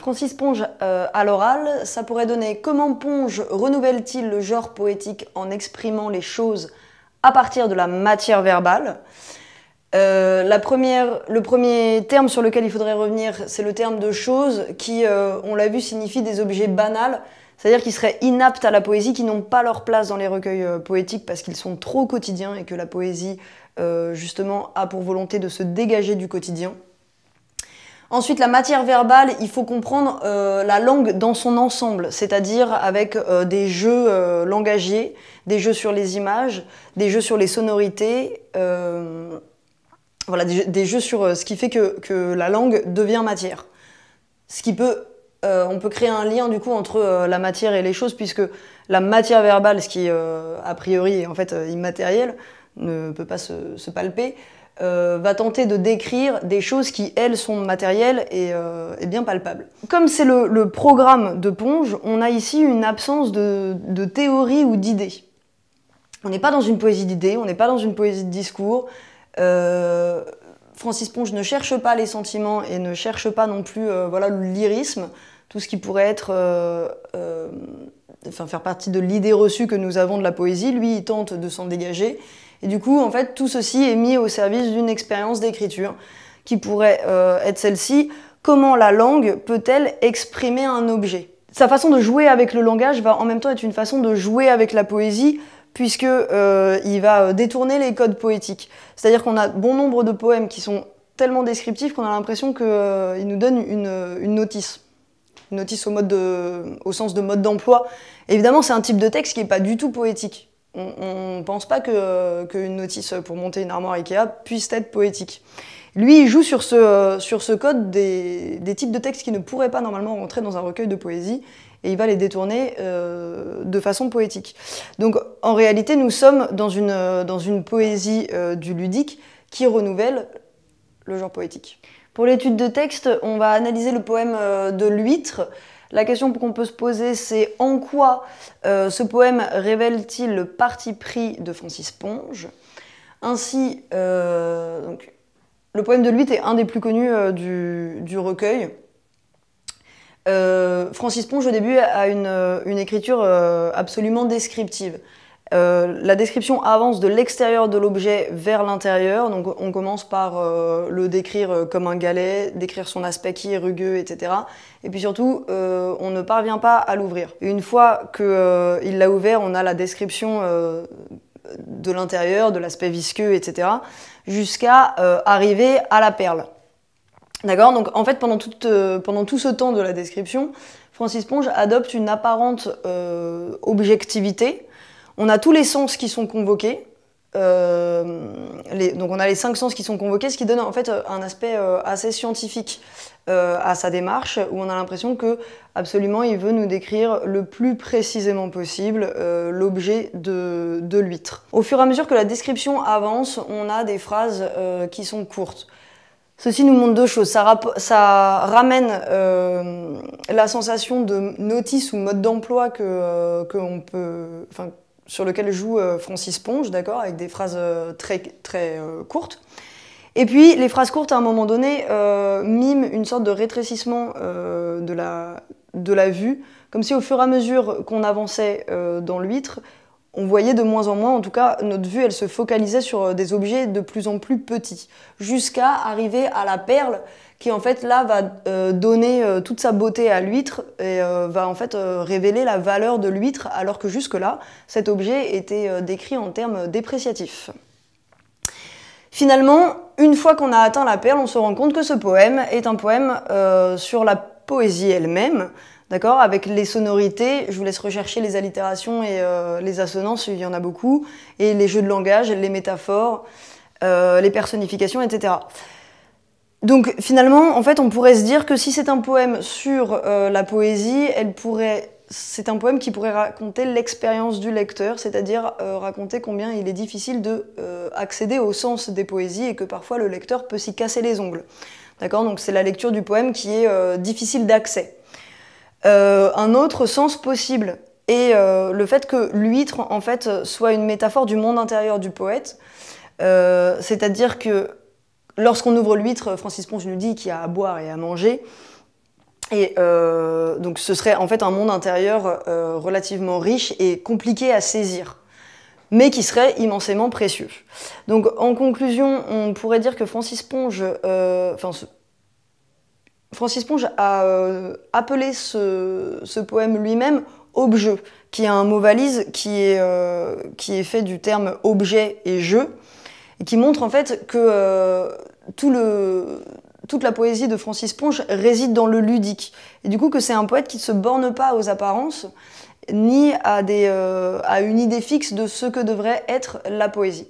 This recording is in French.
Francis Ponge à l'oral, ça pourrait donner « Comment Ponge renouvelle-t-il le genre poétique en exprimant les choses à partir de la matière verbale ?» Le premier terme sur lequel il faudrait revenir, c'est le terme de choses qui, on l'a vu, signifie des objets banals, c'est-à-dire qui seraient inaptes à la poésie, qui n'ont pas leur place dans les recueils poétiques parce qu'ils sont trop quotidiens et que la poésie, justement, a pour volonté de se dégager du quotidien. Ensuite, la matière verbale, il faut comprendre la langue dans son ensemble, c'est-à-dire avec des jeux langagiers, des jeux sur les images, des jeux sur les sonorités, voilà, des jeux sur ce qui fait que la langue devient matière. Ce qui peut, on peut créer un lien du coup entre la matière et les choses, puisque la matière verbale, ce qui a priori est en fait immatériel, ne peut pas se palper, va tenter de décrire des choses qui, elles, sont matérielles et bien palpables. Comme c'est le programme de Ponge, on a ici une absence de théorie ou d'idées. On n'est pas dans une poésie d'idées, on n'est pas dans une poésie de discours. Francis Ponge ne cherche pas les sentiments et ne cherche pas non plus voilà, le lyrisme, tout ce qui pourrait être, faire partie de l'idée reçue que nous avons de la poésie. Lui, il tente de s'en dégager. Et du coup, en fait, tout ceci est mis au service d'une expérience d'écriture qui pourrait être celle-ci. Comment la langue peut-elle exprimer un objet? Sa façon de jouer avec le langage va en même temps être une façon de jouer avec la poésie, puisqu'il va détourner les codes poétiques. C'est-à-dire qu'on a bon nombre de poèmes qui sont tellement descriptifs qu'on a l'impression qu'il nous donne une notice. Une notice au sens de mode d'emploi. Évidemment, c'est un type de texte qui n'est pas du tout poétique. On ne pense pas qu'une notice pour monter une armoire Ikea puisse être poétique. Lui, il joue sur ce code des types de textes qui ne pourraient pas normalement rentrer dans un recueil de poésie, et il va les détourner de façon poétique. Donc, en réalité, nous sommes dans une poésie du ludique qui renouvelle le genre poétique. Pour l'étude de texte, on va analyser le poème de l'huître. La question qu'on peut se poser, c'est en quoi ce poème révèle-t-il le parti pris de Francis Ponge? Ainsi, donc, le poème de l'huître est un des plus connus du recueil. Francis Ponge, au début, a une écriture absolument descriptive. La description avance de l'extérieur de l'objet vers l'intérieur, donc on commence par le décrire comme un galet, décrire son aspect qui est rugueux, etc. Et puis surtout, on ne parvient pas à l'ouvrir. Une fois qu'il l'a ouvert, on a la description de l'intérieur, de l'aspect visqueux, etc. jusqu'à arriver à la perle. D'accord? Donc en fait, pendant tout ce temps de la description, Francis Ponge adopte une apparente objectivité. On a tous les sens qui sont convoqués, donc on a les 5 sens qui sont convoqués, ce qui donne en fait un aspect assez scientifique à sa démarche, où on a l'impression que absolument il veut nous décrire le plus précisément possible l'objet de l'huître. Au fur et à mesure que la description avance, on a des phrases qui sont courtes. Ceci nous montre deux choses. Ça ramène la sensation de notice ou mode d'emploi sur lequel joue Francis Ponge, d'accord, avec des phrases très courtes. Et puis, les phrases courtes, à un moment donné, miment une sorte de rétrécissement de la vue, comme si au fur et à mesure qu'on avançait dans l'huître, on voyait de moins en moins, en tout cas, notre vue, elle se focalisait sur des objets de plus en plus petits, jusqu'à arriver à la perle, qui en fait là va donner toute sa beauté à l'huître et va en fait révéler la valeur de l'huître, alors que jusque-là, cet objet était décrit en termes dépréciatifs. Finalement, une fois qu'on a atteint la perle, on se rend compte que ce poème est un poème sur la poésie elle-même, d'accord, avec les sonorités. Je vous laisse rechercher les allitérations et les assonances, il y en a beaucoup, et les jeux de langage, les métaphores, les personnifications, etc. Donc finalement, en fait, on pourrait se dire que si c'est un poème sur la poésie, c'est un poème qui pourrait raconter l'expérience du lecteur, c'est-à-dire raconter combien il est difficile d'accéder au sens des poésies et que parfois le lecteur peut s'y casser les ongles. D'accord? Donc c'est la lecture du poème qui est difficile d'accès. Un autre sens possible est le fait que l'huître en fait soit une métaphore du monde intérieur du poète, c'est-à-dire que lorsqu'on ouvre l'huître, Francis Ponge nous dit qu'il y a à boire et à manger. Et donc ce serait en fait un monde intérieur relativement riche et compliqué à saisir, mais qui serait immensément précieux. Donc en conclusion, on pourrait dire que Francis Ponge a appelé ce poème lui-même objet, qui est un mot valise qui est fait du terme objet et jeu, et qui montre en fait que toute la poésie de Francis Ponge réside dans le ludique. Et du coup que c'est un poète qui ne se borne pas aux apparences, ni à une idée fixe de ce que devrait être la poésie.